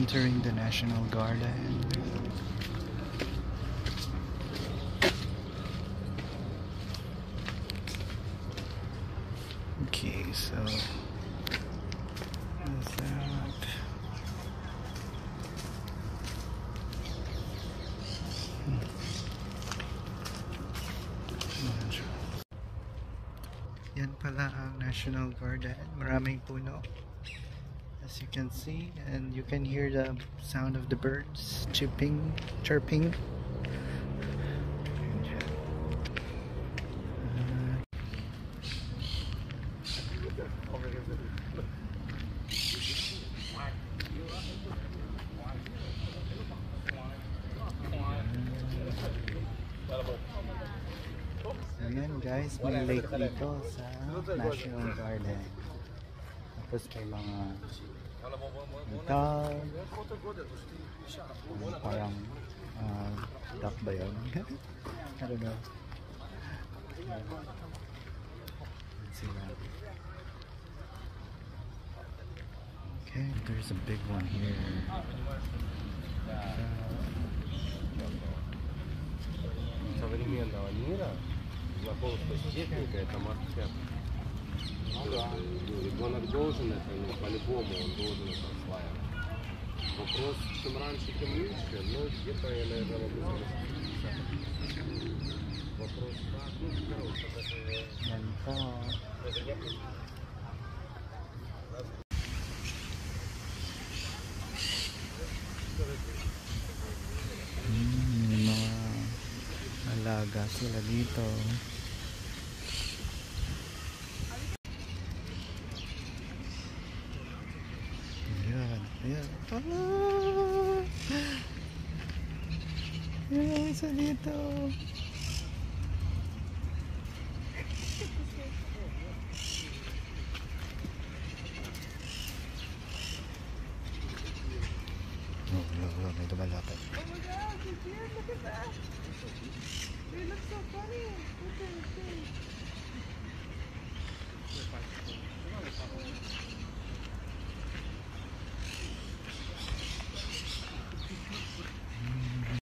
entering the National Garden. Okay, so what's that? Yan pala ang National Garden. Maraming puno, as you can see, and you can hear the sound of the birds chirping. Ayan guys, may lake dito sa National Garden. Tapos may mga dog, parang duck ba yun? I don't know. Let's see that. Okay, there's a big one here. Современного мира знакомство с техникой — это must-have. Ребенок должен это, по-любому он должен это осваивать. Вопрос, чем раньше, тем лучше, но где-то я, наверное, могу согласиться. Вопрос так, mga alaga sila dito. Ayan, ayan. Ayan, isa dito. May dumalapit. Oh my god, you did! Look at that! They look so funny! Look at this thing.